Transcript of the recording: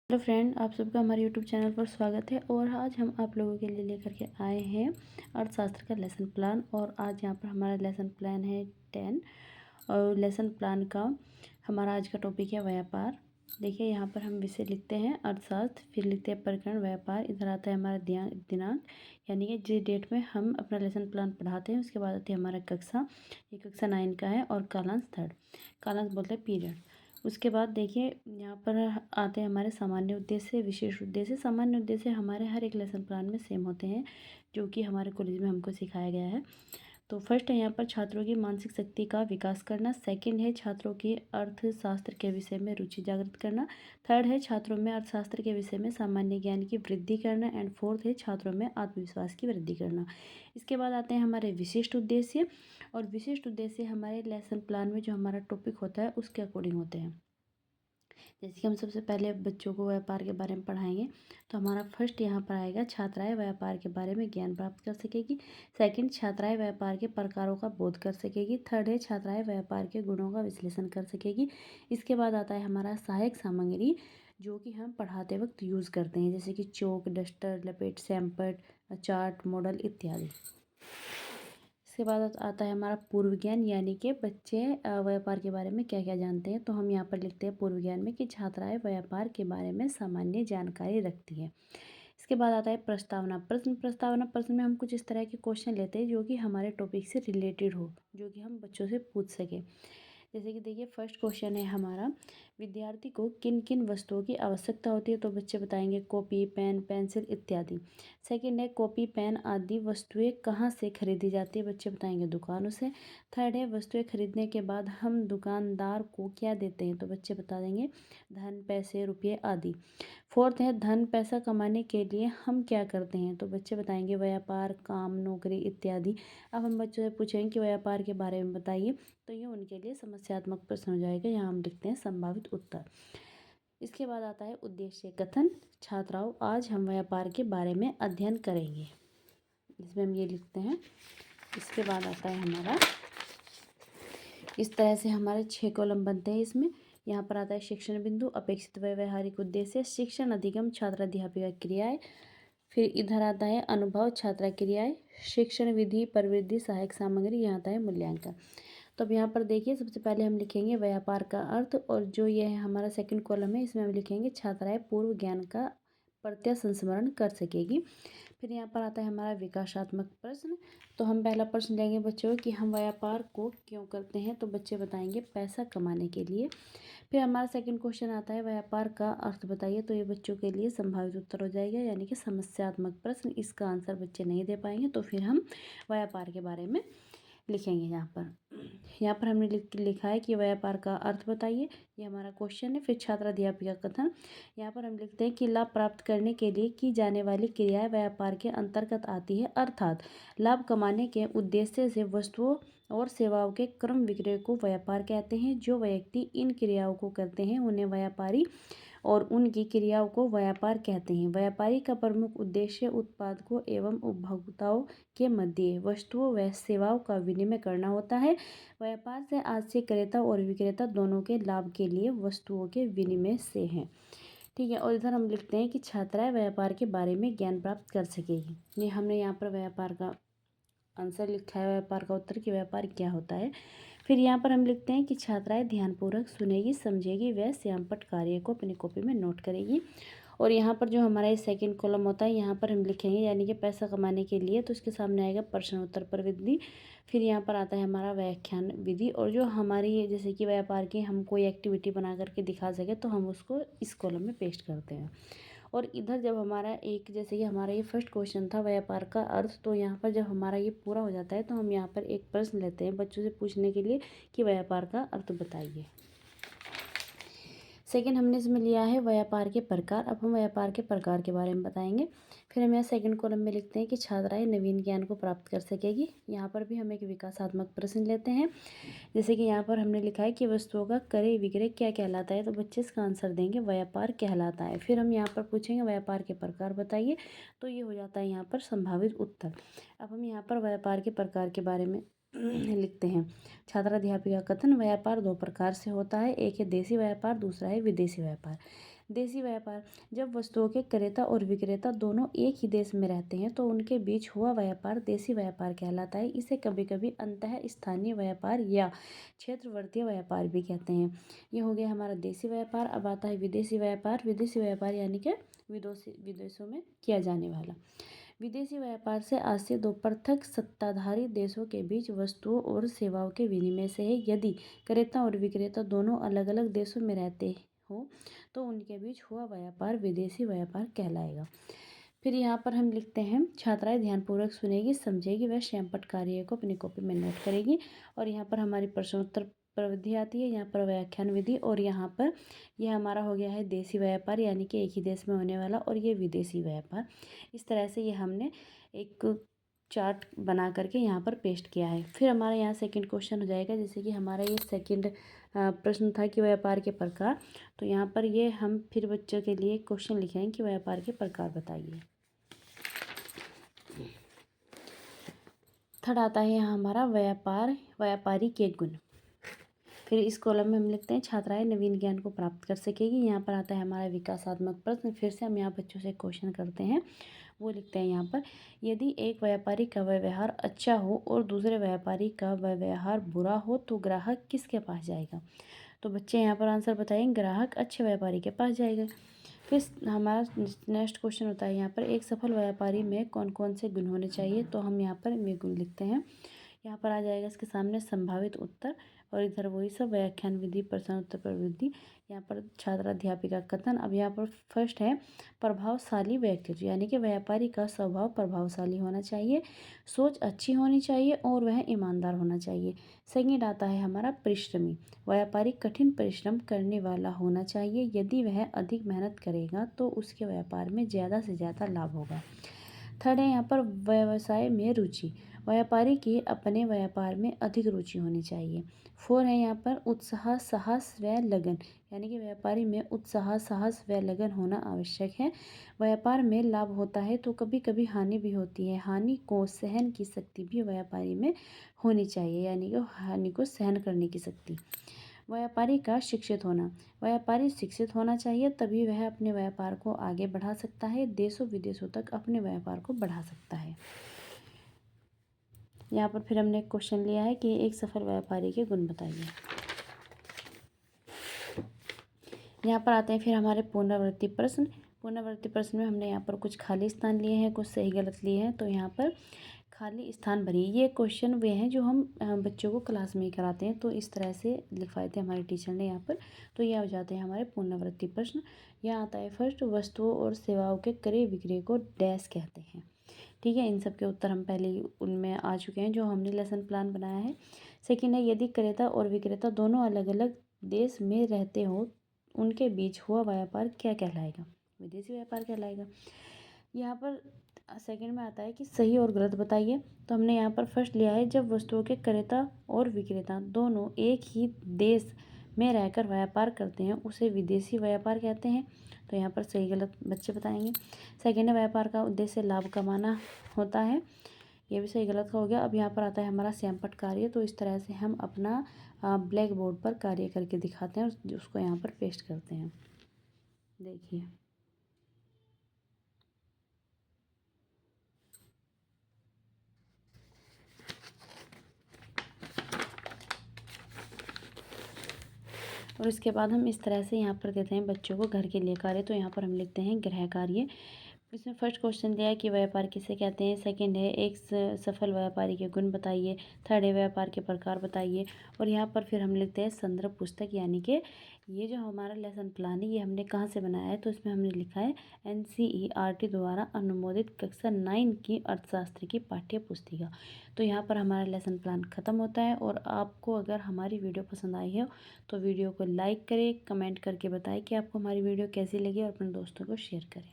Hello friend, आप सबका हमारे यूट्यूब चैनल पर स्वागत है। और आज हम आप लोगों के लिए लेकर के आए हैं अर्थशास्त्र का लेसन प्लान। और आज यहाँ पर हमारा लेसन प्लान है 10। और लेसन प्लान का हमारा आज का टॉपिक है व्यापार। देखिए, यहाँ पर हम विषय लिखते हैं अर्थशास्त्र, फिर लिखते हैं प्रकरण व्यापार। इधर आता है हमारा दिनांक, यानी कि जिस डेट में हम अपना लेसन प्लान पढ़ाते हैं उसके बाद आती है हमारा कक्षा। ये कक्षा 9 का है और कालांश 3, कालांश बोलते हैं पीरियड। उसके बाद देखिए, यहाँ पर आते हैं हमारे सामान्य उद्देश्य, विशेष उद्देश्य। सामान्य उद्देश्य हमारे हर एक लेसन प्लान में सेम होते हैं, जो कि हमारे कॉलेज में हमको सिखाया गया है। तो फर्स्ट है यहाँ पर छात्रों की मानसिक शक्ति का विकास करना। सेकंड है छात्रों की अर्थशास्त्र के विषय में रुचि जागृत करना। थर्ड है छात्रों में अर्थशास्त्र के विषय में सामान्य ज्ञान की वृद्धि करना। एंड फोर्थ है छात्रों में आत्मविश्वास की वृद्धि करना। इसके बाद आते हैं हमारे विशिष्ट उद्देश्य। और विशिष्ट उद्देश्य हमारे लेसन प्लान में जो हमारा टॉपिक होता है उसके अकॉर्डिंग होते हैं। जैसे कि हम सबसे पहले बच्चों को व्यापार के बारे में पढ़ाएंगे, तो हमारा फर्स्ट यहाँ पर आएगा छात्राएं व्यापार के बारे में ज्ञान प्राप्त कर सकेगी। सेकंड, छात्राएं व्यापार के प्रकारों का बोध कर सकेगी। थर्ड है छात्राएं व्यापार के गुणों का विश्लेषण कर सकेगी। इसके बाद आता है हमारा सहायक सामग्री, जो कि हम पढ़ाते वक्त यूज़ करते हैं, जैसे कि चौक, डस्टर, लपेट, सैम्पट, चार्ट, मॉडल इत्यादि। इसके बाद आता है हमारा पूर्व ज्ञान, यानी कि बच्चे व्यापार के बारे में क्या क्या जानते हैं। तो हम यहाँ पर लिखते हैं पूर्व ज्ञान में कि छात्राएं व्यापार के बारे में सामान्य जानकारी रखती है। इसके बाद आता है प्रस्तावना प्रश्न। प्रस्तावना प्रश्न में हम कुछ इस तरह के क्वेश्चन लेते हैं जो कि हमारे टॉपिक से रिलेटेड हो, जो कि हम बच्चों से पूछ सकें। जैसे कि देखिए, फर्स्ट क्वेश्चन है हमारा, विद्यार्थी को किन किन वस्तुओं की आवश्यकता होती है। तो बच्चे बताएंगे कॉपी, पेन, पेंसिल इत्यादि। सेकंड है कॉपी, पेन आदि वस्तुएं कहाँ से खरीदी जाती है। बच्चे बताएंगे दुकानों से। थर्ड है वस्तुएं खरीदने के बाद हम दुकानदार को क्या देते हैं। तो बच्चे बता देंगे धन, पैसे, रुपये आदि। फोर्थ है धन पैसा कमाने के लिए हम क्या करते हैं। तो बच्चे बताएंगे व्यापार, काम, नौकरी इत्यादि। अब हम बच्चों से पूछेंगे कि व्यापार के बारे में बताइए, तो ये उनके लिए समस्यात्मक प्रश्न हो जाएगा। यहाँ हम लिखते हैं संभावित उत्तर। इसके बाद आता है उद्देश्य कथन। छात्राओं, आज हम व्यापार के बारे में अध्ययन करेंगे, इसमें हम ये लिखते हैं। इसके बाद आता है हमारा, इस तरह से हमारे 6 कॉलम बनते हैं इसमें। यहाँ पर आता है शिक्षण बिंदु, अपेक्षित व्यवहारिक उद्देश्य, शिक्षण अधिगम, छात्राध्यापिका क्रियाएं। फिर इधर आता है अनुभव, छात्रा क्रियाएं, शिक्षण विधि, प्रवृत्ति, सहायक सामग्री। यहाँ आता है मूल्यांकन। तो अब यहाँ पर देखिए, सबसे पहले हम लिखेंगे व्यापार का अर्थ, और जो ये है हमारा सेकंड कॉलम है, इसमें हम लिखेंगे छात्राएं पूर्व ज्ञान का प्रत्यासंस्मरण कर सकेगी। फिर यहाँ पर आता है हमारा विकासात्मक प्रश्न। तो हम पहला प्रश्न लेंगे बच्चों कि हम व्यापार को क्यों करते हैं। तो बच्चे बताएंगे पैसा कमाने के लिए। फिर हमारा सेकंड क्वेश्चन आता है व्यापार का अर्थ बताइए। तो ये बच्चों के लिए संभावित उत्तर हो जाएगा, यानी कि समस्यात्मक प्रश्न। इसका आंसर बच्चे नहीं दे पाएंगे, तो फिर हम व्यापार के बारे में लिखेंगे। यहाँ पर हमने लिखा है कि व्यापार का अर्थ बताइए, ये हमारा क्वेश्चन है। फिर छात्र अध्यापिका कथन, यहाँ पर हम लिखते हैं कि लाभ प्राप्त करने के लिए की जाने वाली क्रियाएं व्यापार के अंतर्गत आती है, अर्थात लाभ कमाने के उद्देश्य से वस्तुओं और सेवाओं के क्रम विक्रय को व्यापार कहते हैं। जो व्यक्ति इन क्रियाओं को करते हैं उन्हें व्यापारी और उनकी क्रियाओं को व्यापार कहते हैं। व्यापारी का प्रमुख उद्देश्य उत्पादकों एवं उपभोक्ताओं के मध्य वस्तुओं व सेवाओं का विनिमय करना होता है। व्यापार से आशय क्रेता और विक्रेता दोनों के लाभ के लिए वस्तुओं के विनिमय से है। ठीक है। और इधर हम लिखते हैं कि छात्राएं व्यापार के बारे में ज्ञान प्राप्त कर सकेगी। ये हमने यहाँ पर व्यापार का आंसर लिखा है, व्यापार का उत्तर कि व्यापार क्या होता है। फिर यहाँ पर हम लिखते हैं कि छात्राएं ध्यानपूर्वक सुनेगी, समझेगी व श्यामपट्ट कार्य को अपनी कॉपी में नोट करेगी। और यहाँ पर जो हमारा ये सेकंड कॉलम होता है, यहाँ पर हम लिखेंगे यानी कि पैसा कमाने के लिए, तो इसके सामने आएगा प्रश्न उत्तर प्रविधि। फिर यहाँ पर आता है हमारा व्याख्यान विधि, और जो हमारी जैसे कि व्यापार की हम कोई एक्टिविटी बना करके दिखा सके तो हम उसको इस कॉलम में पेस्ट करते हैं। और इधर जब हमारा एक, जैसे कि हमारा ये फर्स्ट क्वेश्चन था व्यापार का अर्थ, तो यहाँ पर जब हमारा ये पूरा हो जाता है तो हम यहाँ पर एक प्रश्न लेते हैं बच्चों से पूछने के लिए कि व्यापार का अर्थ बताइए। सेकंड हमने इसमें लिया है व्यापार के प्रकार। अब हम व्यापार के प्रकार के बारे में बताएंगे। फिर हम यहाँ सेकंड कॉलम में लिखते हैं कि छात्राएं नवीन ज्ञान को प्राप्त कर सकेगी। यहाँ पर भी हम एक विकासात्मक प्रश्न लेते हैं। जैसे कि यहाँ पर हमने लिखा है कि वस्तुओं का क्रय विक्रय क्या कहलाता है। तो बच्चे इसका आंसर देंगे व्यापार कहलाता है। फिर हम यहाँ पर पूछेंगे व्यापार के प्रकार बताइए, तो ये हो जाता है यहाँ पर संभावित उत्तर। अब हम यहाँ पर व्यापार के प्रकार के बारे में लिखते हैं। छात्राध्यापिका कथन, व्यापार दो प्रकार से होता है, एक है देसी व्यापार, दूसरा है विदेशी व्यापार। देशी व्यापार, जब वस्तुओं के क्रेता और विक्रेता दोनों एक ही देश में रहते हैं तो उनके बीच हुआ व्यापार देशी व्यापार कहलाता है। इसे कभी कभी अंतः स्थानीय व्यापार या क्षेत्रवर्तीय व्यापार भी कहते हैं। ये हो गया हमारा देशी व्यापार। अब आता है विदेशी व्यापार। विदेशी व्यापार यानी कि विदेशों में किया जाने वाला। विदेशी व्यापार से आज से दो पृथक सत्ताधारी देशों के बीच वस्तुओं और सेवाओं के विनिमय से है। यदि क्रेता और विक्रेता दोनों अलग अलग देशों में रहते हो तो उनके बीच हुआ व्यापार विदेशी व्यापार कहलाएगा। फिर यहाँ पर हम लिखते हैं, छात्राएं ध्यानपूर्वक सुनेगी, समझेगी व स्वयंपट कार्य को अपनी कॉपी में नोट करेगी। और यहाँ पर हमारी प्रश्नोत्तर प्रविधि आती है, यहाँ पर व्याख्यान विधि, और यहाँ पर यह हमारा हो गया है देशी व्यापार यानी कि एक ही देश में होने वाला, और ये विदेशी व्यापार। इस तरह से ये हमने एक चार्ट बना करके यहाँ पर पेस्ट किया है। फिर हमारा यहाँ सेकंड क्वेश्चन हो जाएगा, जैसे कि हमारा ये सेकंड प्रश्न था कि व्यापार के प्रकार। तो यहाँ पर ये हम फिर बच्चों के लिए क्वेश्चन लिखे हैं कि व्यापार के प्रकार बताइए। थर्ड आता है यहाँ हमारा व्यापारी के गुण। फिर इस कॉलम में हम लिखते हैं, छात्राएं नवीन ज्ञान को प्राप्त कर सकेगी। यहाँ पर आता है हमारा विकासात्मक प्रश्न। फिर से हम यहाँ बच्चों से क्वेश्चन करते हैं, वो लिखते हैं यहाँ पर, यदि एक व्यापारी का व्यवहार अच्छा हो और दूसरे व्यापारी का व्यवहार बुरा हो तो ग्राहक किसके पास जाएगा। तो बच्चे यहाँ पर आंसर बताएंगे, ग्राहक अच्छे व्यापारी के पास जाएगा। फिर हमारा नेक्स्ट क्वेश्चन होता है यहाँ पर, एक सफल व्यापारी में कौन कौन से गुण होने चाहिए। तो हम यहाँ पर में गुण लिखते हैं। यहाँ पर आ जाएगा इसके सामने संभावित उत्तर, और इधर वही सब व्याख्यान विधि, प्रश्नोत्तर प्रवृत्ति, यहाँ पर छात्र अध्यापिका कथन। अब यहाँ पर फर्स्ट है प्रभावशाली व्यक्तित्व, यानी कि व्यापारी का स्वभाव प्रभावशाली होना चाहिए, सोच अच्छी होनी चाहिए और वह ईमानदार होना चाहिए। सेकंड आता है हमारा परिश्रमी, व्यापारी कठिन परिश्रम करने वाला होना चाहिए, यदि वह अधिक मेहनत करेगा तो उसके व्यापार में ज़्यादा से ज़्यादा लाभ होगा। थर्ड है यहाँ पर व्यवसाय में रुचि, व्यापारी की अपने व्यापार में अधिक रुचि होनी चाहिए। फोर है यहाँ पर उत्साह, साहस व लगन, यानी कि व्यापारी में उत्साह, साहस व लगन होना आवश्यक है। व्यापार में लाभ होता है तो कभी कभी हानि भी होती है, हानि को सहन की शक्ति भी व्यापारी में होनी चाहिए, यानी कि हानि को सहन करने की शक्ति। व्यापारी का शिक्षित होना, व्यापारी शिक्षित होना चाहिए, तभी वह अपने व्यापार को आगे बढ़ा सकता है, देशों विदेशों तक अपने व्यापार को बढ़ा सकता है। यहाँ पर फिर हमने एक क्वेश्चन लिया है कि एक सफल व्यापारी के गुण बताइए। यहाँ पर आते हैं फिर हमारे पुनरावृत्ति प्रश्न। पुनरावृत्ति प्रश्न में हमने यहाँ पर कुछ खाली स्थान लिए हैं, कुछ सही गलत लिए हैं। तो यहाँ पर खाली स्थान भरिए, ये क्वेश्चन वे हैं जो हम बच्चों को क्लास में ही कराते हैं, तो इस तरह से लिखवाए थे हमारे टीचर ने यहाँ पर। तो ये हो जाते हैं हमारे पुनरावृत्ति प्रश्न। यहाँ आता है फर्स्ट, वस्तुओं और सेवाओं के क्रय विक्रय को डैश कहते हैं। ठीक है, इन सब के उत्तर हम पहले ही उनमें आ चुके हैं जो हमने लेसन प्लान बनाया है। सेकेंड है, यदि क्रेता और विक्रेता दोनों अलग अलग देश में रहते हो उनके बीच हुआ व्यापार क्या कहलाएगा, विदेशी व्यापार कहलाएगा। यहाँ पर सेकंड में आता है कि सही और गलत बताइए। तो हमने यहाँ पर फर्स्ट लिया है, जब वस्तुओं के क्रेता और विक्रेता दोनों एक ही देश में रहकर व्यापार करते हैं उसे विदेशी व्यापार कहते हैं। तो यहाँ पर सही गलत बच्चे बताएंगे। सेकेंड है, व्यापार का उद्देश्य लाभ कमाना होता है, ये भी सही गलत का हो गया। अब यहाँ पर आता है हमारा स्वयंपट कार्य। तो इस तरह से हम अपना ब्लैक बोर्ड पर कार्य करके दिखाते हैं और उसको यहाँ पर पेस्ट करते हैं, देखिए। और इसके बाद हम इस तरह से यहाँ पर देते हैं बच्चों को घर के लिए कार्य। तो यहाँ पर हम लिखते हैं गृह कार्य। इसमें फर्स्ट क्वेश्चन दिया है कि व्यापार किसे कहते हैं। सेकंड है, एक सफल व्यापारी के गुण बताइए। थर्ड है, व्यापार के प्रकार बताइए। और यहाँ पर फिर हम लिखते हैं संदर्भ पुस्तक, यानी कि ये जो हमारा लेसन प्लान है ये हमने कहाँ से बनाया है। तो इसमें हमने लिखा है NCERT द्वारा अनुमोदित कक्षा 9 की अर्थशास्त्र की पाठ्य पुस्तिका। तो यहाँ पर हमारा लेसन प्लान ख़त्म होता है। और आपको अगर हमारी वीडियो पसंद आई हो तो वीडियो को लाइक करें, कमेंट करके बताएं कि आपको हमारी वीडियो कैसी लगी और अपने दोस्तों को शेयर करें।